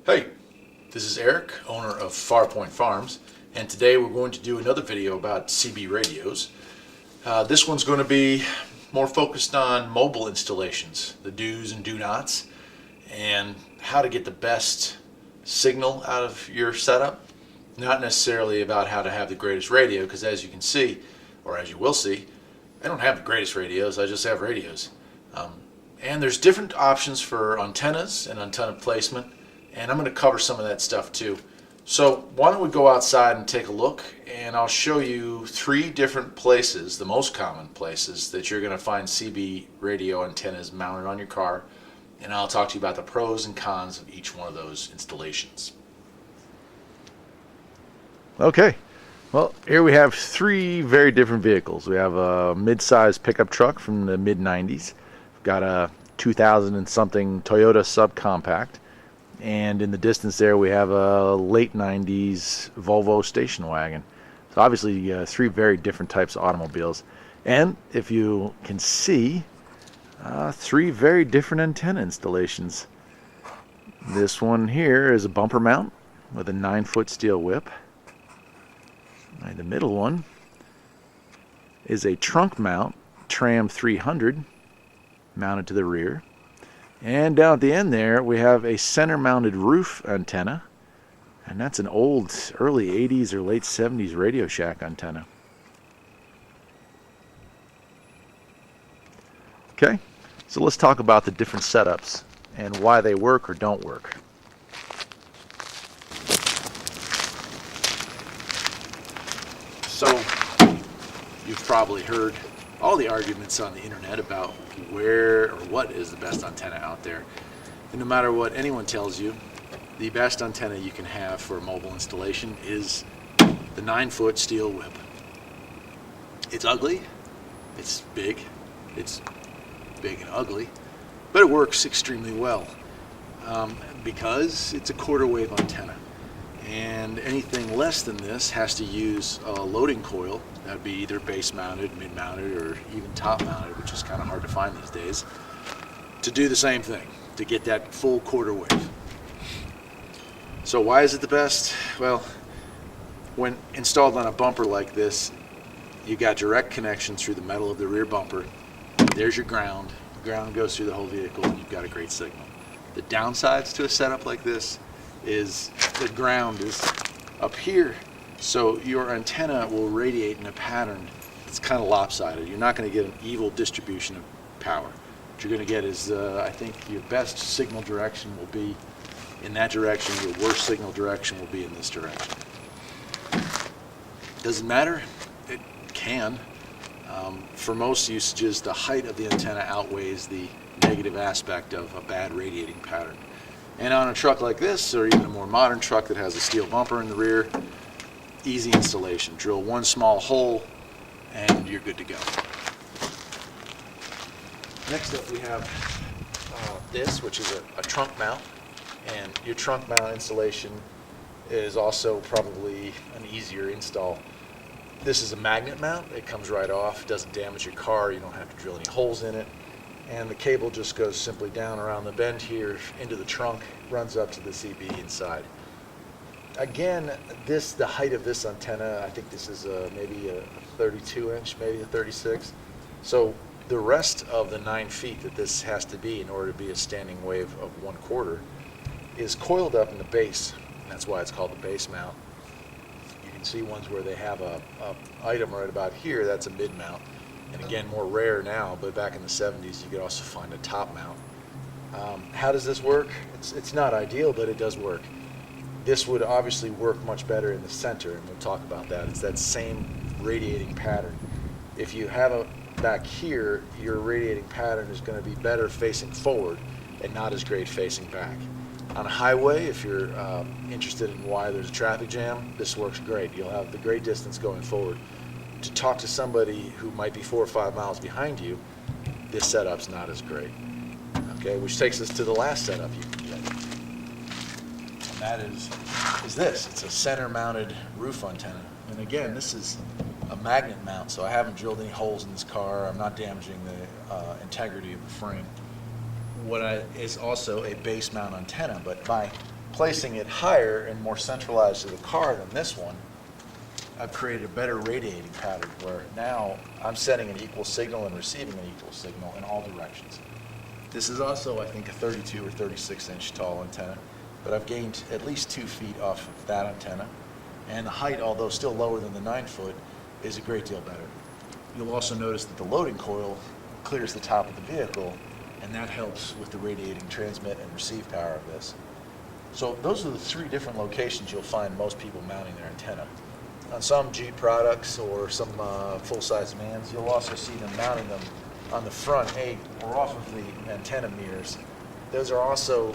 Hey, this is Erik, owner of Farpoint Farms, and today we're going to do another video about CB radios. This one's going to be more focused on mobile installations, the do's and do-nots, and how to get the best signal out of your setup. Not necessarily about how to have the greatest radio, because as you can see, or as you will see, I don't have the greatest radios, I just have radios. And there's different options for antennas and antenna placement, and I'm going to cover some of that stuff too. So why don't we go outside and take a look, and I'll show you 3 different places, the most common places that you're going to find CB radio antennas mounted on your car, and I'll talk to you about the pros and cons of each one of those installations. Okay, well, here we have 3 very different vehicles. We have a mid-size pickup truck from the mid-90s. We've got a 2000 and something Toyota subcompact, and in the distance there we have a late 90s Volvo station wagon. So obviously 3 very different types of automobiles, and if you can see, 3 very different antenna installations. This one here is a bumper mount with a 9-foot steel whip. The middle one is a trunk mount Tram 300 mounted to the rear, and down at the end there we have a center mounted roof antenna, and that's an old early 80s or late 70s Radio Shack antenna. Okay, so let's talk about the different setups and why they work or don't work. So, you've probably heard all the arguments on the internet about where or what is the best antenna out there. And no matter what anyone tells you, the best antenna you can have for a mobile installation is the 9-foot steel whip. It's ugly, it's big and ugly, but it works extremely well because it's a quarter wave antenna. And anything less than this has to use a loading coil. That would be either base mounted, mid mounted, or even top mounted, which is kind of hard to find these days, to do the same thing, to get that full quarter wave. So why is it the best? Well, when installed on a bumper like this, you got direct connection through the metal of the rear bumper. There's your ground. The ground goes through the whole vehicle, and you've got a great signal. The downsides to a setup like this is the ground is up here, so your antenna will radiate in a pattern that's kind of lopsided. You're not going to get an even distribution of power. What you're going to get is, I think, your best signal direction will be in that direction, your worst signal direction will be in this direction. Doesn't matter? It can. For most usages, the height of the antenna outweighs the negative aspect of a bad radiating pattern. And on a truck like this, or even a more modern truck that has a steel bumper in the rear, easy installation. Drill one small hole and you're good to go. Next up we have this, which is a trunk mount. And your trunk mount installation is also probably an easier install. This is a magnet mount. It comes right off, doesn't damage your car, you don't have to drill any holes in it. And the cable just goes simply down around the bend here into the trunk, runs up to the CB inside. Again, the height of this antenna, I think this is maybe a 32 inch, maybe a 36. So the rest of the 9 feet that this has to be in order to be a standing wave of 1/4 is coiled up in the base. And that's why it's called the base mount. You can see ones where they have a item right about here, that's a mid mount. And again, more rare now, but back in the 70s you could also find a top mount. How does this work? It's not ideal, but it does work. This would obviously work much better in the center, and we'll talk about that. It's that same radiating pattern. If you have it back here, your radiating pattern is going to be better facing forward and not as great facing back. On a highway, if you're interested in why there's a traffic jam, this works great. You'll have the great distance going forward. To talk to somebody who might be 4 or 5 miles behind you, this setup's not as great. Okay, which takes us to the last setup you can get. And that is this. It's a center mounted roof antenna. And again, this is a magnet mount, so I haven't drilled any holes in this car. I'm not damaging the integrity of the frame. What is also a base mount antenna, but by placing it higher and more centralized to the car than this one, I've created a better radiating pattern where now I'm sending an equal signal and receiving an equal signal in all directions. This is also, I think, a 32 or 36 inch tall antenna, but I've gained at least 2 feet off of that antenna. And the height, although still lower than the 9 foot, is a great deal better. You'll also notice that the loading coil clears the top of the vehicle, and that helps with the radiating transmit and receive power of this. So those are the 3 different locations you'll find most people mounting their antenna. On some Jeep products or some full-size vans, you'll also see them mounting them on the front or off of the antenna mirrors. Those are also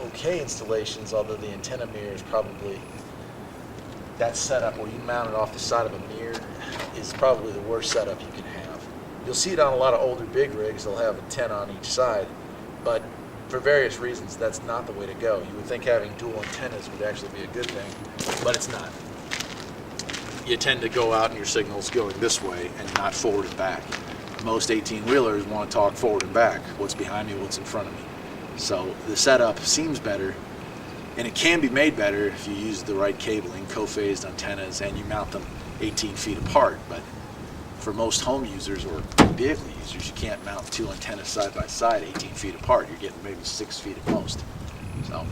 okay installations, although the antenna mirror is probably, that setup where you mount it off the side of a mirror is probably the worst setup you can have. You'll see it on a lot of older big rigs. They'll have antenna on each side, but for various reasons, that's not the way to go. You would think having dual antennas would actually be a good thing, but it's not. You tend to go out and your signal's going this way and not forward and back. Most 18-wheelers want to talk forward and back. What's behind me, what's in front of me. So the setup seems better, and it can be made better if you use the right cabling, co-phased antennas, and you mount them 18 feet apart. But for most home users or vehicle users, you can't mount 2 antennas side by side 18 feet apart. You're getting maybe 6 feet at most. So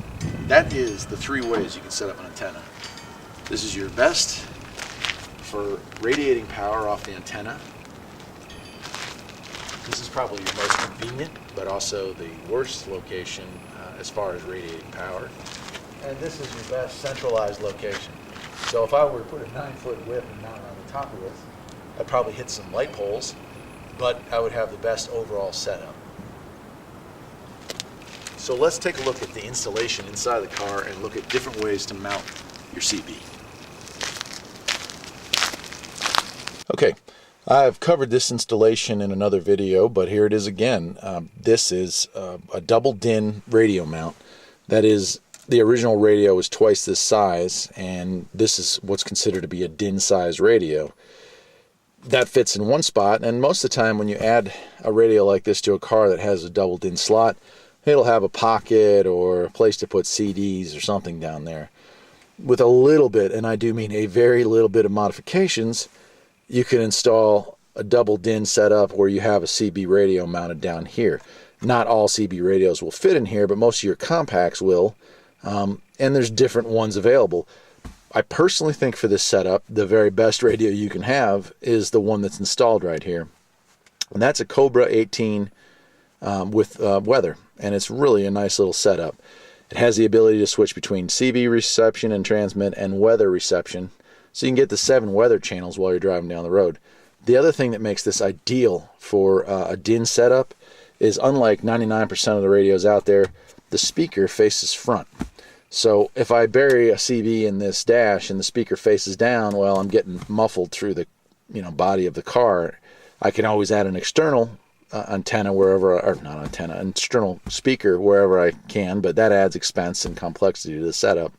that is the 3 ways you can set up an antenna. This is your best for radiating power off the antenna. This is probably your most convenient, but also the worst location as far as radiating power. And this is your best centralized location. So if I were to put a 9-foot width and mount it on the top of this, I'd probably hit some light poles, but I would have the best overall setup. So let's take a look at the installation inside the car and look at different ways to mount your CB. Okay, I've covered this installation in another video, but here it is again. This is a double DIN radio mount. That is, the original radio is twice this size, and this is what's considered to be a DIN size radio. That fits in one spot, and most of the time when you add a radio like this to a car that has a double DIN slot, it'll have a pocket or a place to put CDs or something down there. With a little bit, and I do mean a very little bit of modifications, you can install a double DIN setup where you have a CB radio mounted down here. Not all CB radios will fit in here, but most of your compacts will, and there's different ones available. I personally think for this setup, the very best radio you can have is the one that's installed right here. And that's a Cobra 18 with weather, and it's really a nice little setup. It has the ability to switch between CB reception and transmit and weather reception, so you can get the 7 weather channels while you're driving down the road. The other thing that makes this ideal for a DIN setup is, unlike 99% of the radios out there, the speaker faces front. So if I bury a CB in this dash and the speaker faces down, well, I'm getting muffled through the body of the car. I can always add an external antenna wherever, or not antenna, an external speaker wherever I can, but that adds expense and complexity to the setup.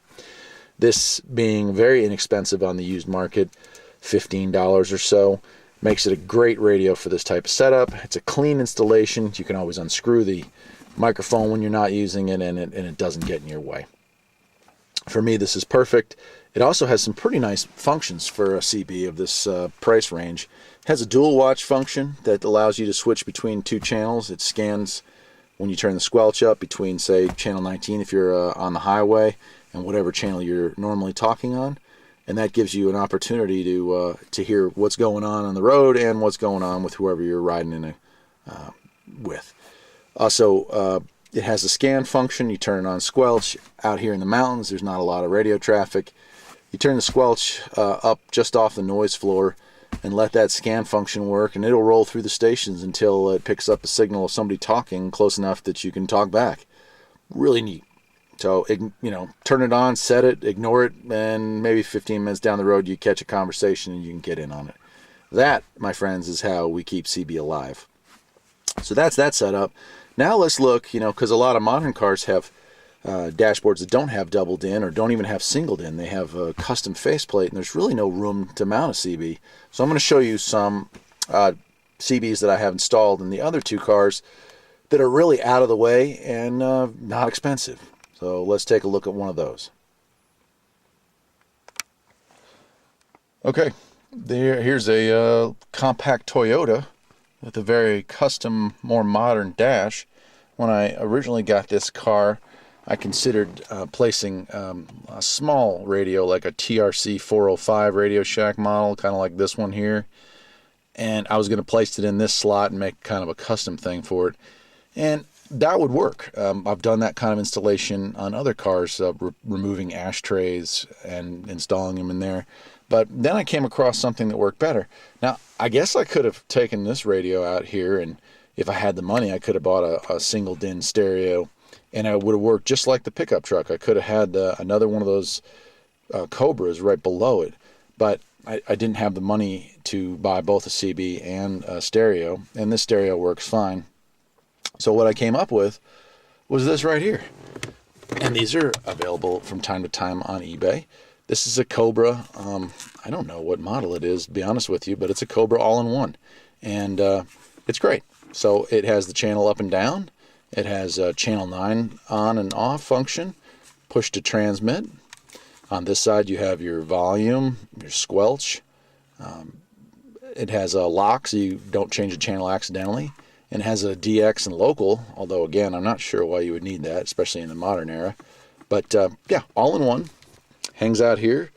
This being very inexpensive on the used market, $15 or so, makes it a great radio for this type of setup. It's a clean installation. You can always unscrew the microphone when you're not using it, and it doesn't get in your way. For me, this is perfect. It also has some pretty nice functions for a CB of this price range. It has a dual watch function that allows you to switch between 2 channels. It scans when you turn the squelch up between, say, channel 19 if you're on the highway, and whatever channel you're normally talking on, and that gives you an opportunity to hear what's going on the road and what's going on with whoever you're riding with. Also, it has a scan function. You turn it on squelch. Out here in the mountains, there's not a lot of radio traffic. You turn the squelch up just off the noise floor and let that scan function work, and it'll roll through the stations until it picks up a signal of somebody talking close enough that you can talk back. Really neat. So, turn it on, set it, ignore it, and maybe 15 minutes down the road you catch a conversation and you can get in on it. That, my friends, is how we keep CB alive. So that's that setup. Now let's look, because a lot of modern cars have dashboards that don't have double DIN or don't even have single DIN. They have a custom faceplate, and there's really no room to mount a CB. So I'm going to show you some CBs that I have installed in the other 2 cars that are really out of the way and not expensive. So let's take a look at one of those. Okay, here's a compact Toyota with a very custom, more modern dash. When I originally got this car, I considered placing a small radio, like a TRC 405 Radio Shack model, kind of like this one here. And I was going to place it in this slot and make kind of a custom thing for it. And that would work. I've done that kind of installation on other cars, removing ashtrays and installing them in there. But then I came across something that worked better. Now, I guess I could have taken this radio out here, and if I had the money, I could have bought a single DIN stereo, and it would have worked just like the pickup truck. I could have had another one of those Cobras right below it, but I didn't have the money to buy both a CB and a stereo, and this stereo works fine. So what I came up with was this right here. And these are available from time to time on eBay. This is a Cobra. I don't know what model it is, to be honest with you, but it's a Cobra all-in-one. And it's great. So it has the channel up and down. It has channel 9 on and off function, push to transmit. On this side you have your volume, your squelch. It has a lock so you don't change the channel accidentally. And it has a DX and local, although again, I'm not sure why you would need that, especially in the modern era. But yeah, all in one. Hangs out here.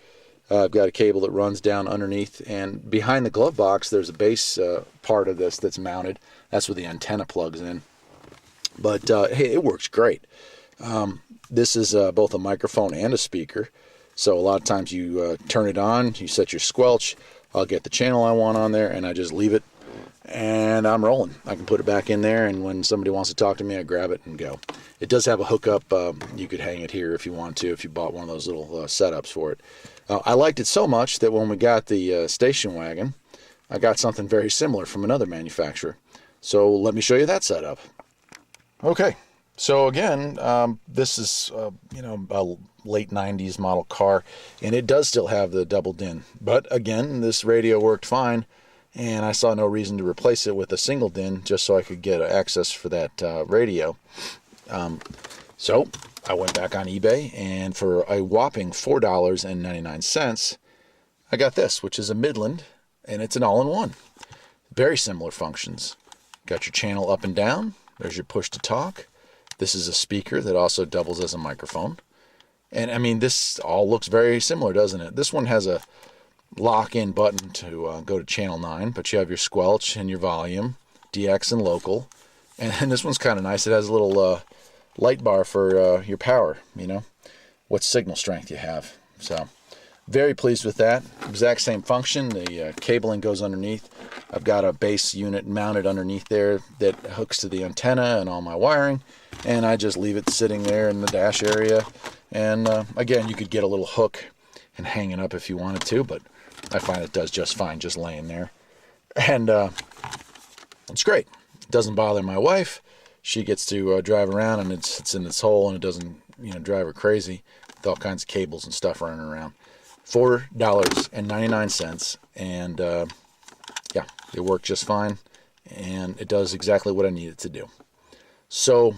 I've got a cable that runs down underneath, and behind the glove box, there's a base part of this that's mounted. That's where the antenna plugs in. But hey, it works great. This is both a microphone and a speaker. So a lot of times you turn it on, you set your squelch, I'll get the channel I want on there, and I just leave it. And I'm rolling. I can put it back in there, and when somebody wants to talk to me, I grab it and go. It does have a hookup. You could hang it here if you want to, if you bought one of those little setups for it. I liked it so much that when we got the station wagon, I got something very similar from another manufacturer. So let me show you that setup. Okay, so again, this is a late 90s model car, and it does still have the double DIN. But again, this radio worked fine. And I saw no reason to replace it with a single DIN just so I could get access for that radio. So I went back on eBay, and for a whopping $4.99, I got this, which is a Midland, and it's an all-in-one. Very similar functions. Got your channel up and down. There's your push to talk. This is a speaker that also doubles as a microphone. And I mean, this all looks very similar, doesn't it? This one has a lock-in button to go to channel 9, but you have your squelch and your volume, DX and local, and this one's kind of nice. It has a little light bar for your power, what signal strength you have. So very pleased with that. Exact same function. The cabling goes underneath. I've got a base unit mounted underneath there that hooks to the antenna and all my wiring, and I just leave it sitting there in the dash area. And again, you could get a little hook and hang it up if you wanted to, but I find it does just fine just laying there. And it's great. It doesn't bother my wife. She gets to drive around, and it's in this hole, and it doesn't drive her crazy with all kinds of cables and stuff running around. $4.99, and yeah, it worked just fine, and it does exactly what I need it to do. So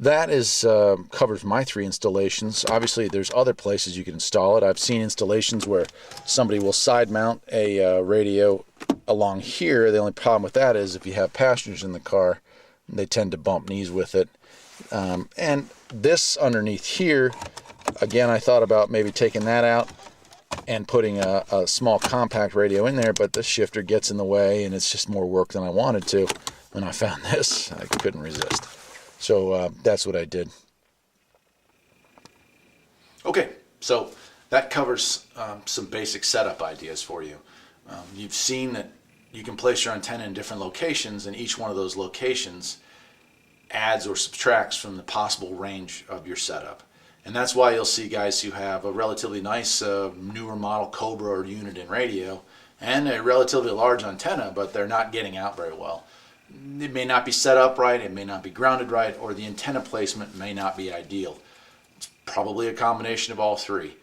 that is covers my 3 installations. Obviously, there's other places you can install it. I've seen installations where somebody will side mount a radio along here. The only problem with that is if you have passengers in the car, they tend to bump knees with it. And this underneath here, again, I thought about maybe taking that out and putting a small compact radio in there, but the shifter gets in the way, and it's just more work than I wanted to. When I found this, I couldn't resist. So that's what I did. Okay, so that covers some basic setup ideas for you. You've seen that you can place your antenna in different locations, and each one of those locations adds or subtracts from the possible range of your setup. And that's why you'll see guys who have a relatively nice newer model Cobra or unit in radio and a relatively large antenna, but they're not getting out very well. It may not be set up right, it may not be grounded right, or the antenna placement may not be ideal. It's probably a combination of all 3.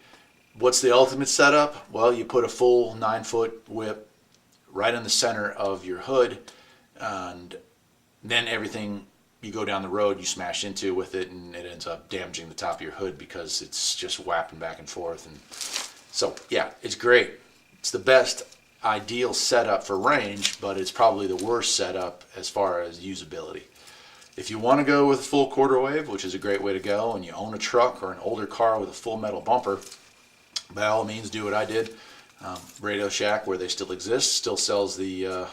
What's the ultimate setup? Well, you put a full 9-foot whip right in the center of your hood, and then everything you go down the road, you smash into with it, and it ends up damaging the top of your hood because it's just whapping back and forth. And so, yeah, it's great. It's the best ideal setup for range, but it's probably the worst setup as far as usability. If you want to go with full quarter wave, which is a great way to go, and you own a truck or an older car with a full metal bumper, by all means do what I did. Radio Shack, where they still exist, still sells the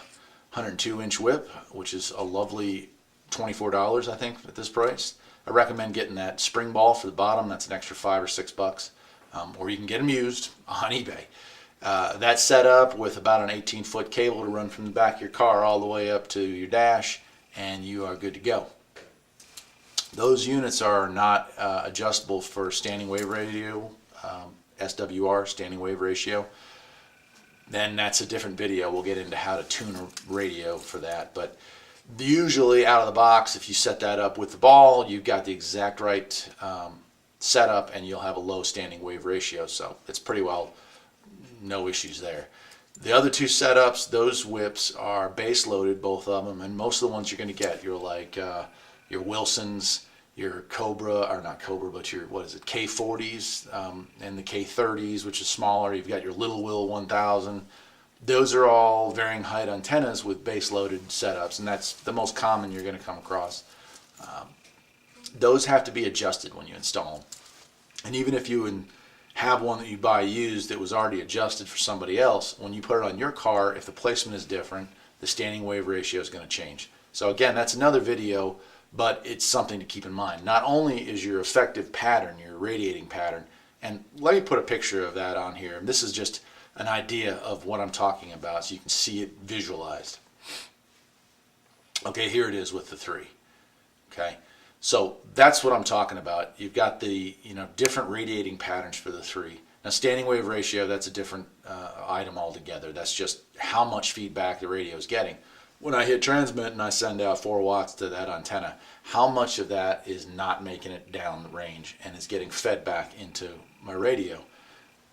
102-inch whip, which is a lovely $24, I think, at this price. I recommend getting that spring ball for the bottom. That's an extra $5 or $6, or you can get them used on eBay. That setup with about an 18-foot cable to run from the back of your car all the way up to your dash, and you are good to go. Those units are not adjustable for standing wave radio, SWR, standing wave ratio. Then that's a different video. We'll get into how to tune a radio for that. But usually out of the box, if you set that up with the ball, you've got the exact right setup, and you'll have a low standing wave ratio. So it's pretty well no issues there. The other two setups, those whips are base loaded, both of them, and most of the ones you're going to get, you're like your Wilsons, your Cobra, or not Cobra, but your, what is it, K40s, and the K30s, which is smaller. You've got your Little Will 1000. Those are all varying height antennas with base loaded setups, and that's the most common you're going to come across. Those have to be adjusted when you install them. And even if you have one that you buy used that was already adjusted for somebody else, when you put it on your car, if the placement is different, the standing wave ratio is going to change. So again, that's another video, but it's something to keep in mind. Not only is your effective pattern, your radiating pattern, and let me put a picture of that on here. This is just an idea of what I'm talking about so you can see it visualized. Okay, here it is with the 3. Okay. So that's what I'm talking about. You've got the different radiating patterns for the 3. Now standing wave ratio, that's a different item altogether. That's just how much feedback the radio is getting. When I hit transmit and I send out 4 watts to that antenna, how much of that is not making it down the range and is getting fed back into my radio?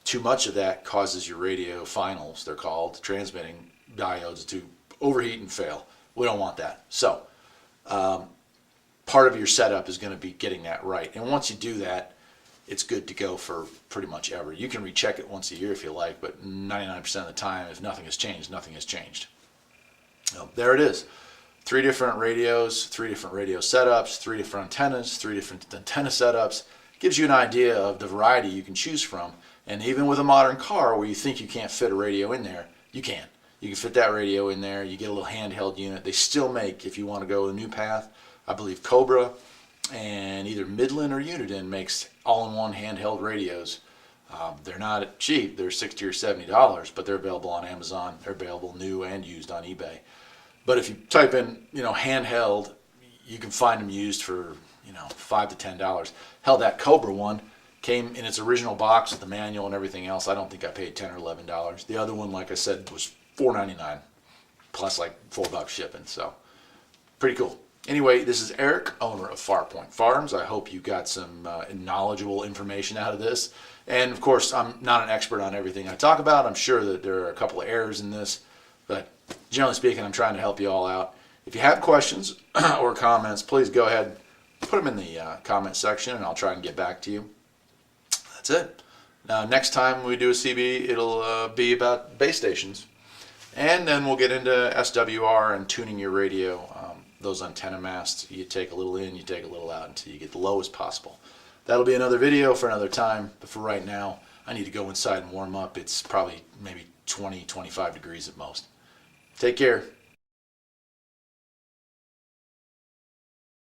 Too much of that causes your radio finals, they're called, transmitting diodes, to overheat and fail. We don't want that. So part of your setup is going to be getting that right. And once you do that, it's good to go for pretty much ever. You can recheck it once a year if you like, but 99% of the time, if nothing has changed, nothing has changed. So there it is. 3 different radios, 3 different radio setups, 3 different antennas, 3 different antenna setups. Gives you an idea of the variety you can choose from. And even with a modern car where you think you can't fit a radio in there, you can. You can fit that radio in there. You get a little handheld unit. They still make, if you want to go a new path, I believe Cobra and either Midland or Uniden makes all-in-one handheld radios. They're not cheap. They're $60 or $70, but they're available on Amazon. They're available new and used on eBay. But if you type in, handheld, you can find them used for, $5 to $10. Hell, that Cobra one came in its original box with the manual and everything else. I don't think I paid $10 or $11. The other one, like I said, was $4.99 plus like $4 shipping. So pretty cool. Anyway, this is Eric, owner of Farpoint Farms. I hope you got some knowledgeable information out of this. And of course, I'm not an expert on everything I talk about. I'm sure that there are a couple of errors in this, but generally speaking, I'm trying to help you all out. If you have questions or comments, please go ahead, put them in the comment section, and I'll try and get back to you. That's it. Now, next time we do a CB, it'll be about base stations. And then we'll get into SWR and tuning your radio. Those antenna masts, you take a little in, you take a little out until you get the lowest possible. That'll be another video for another time, but for right now, I need to go inside and warm up. It's probably maybe 20, 25 degrees at most. Take care.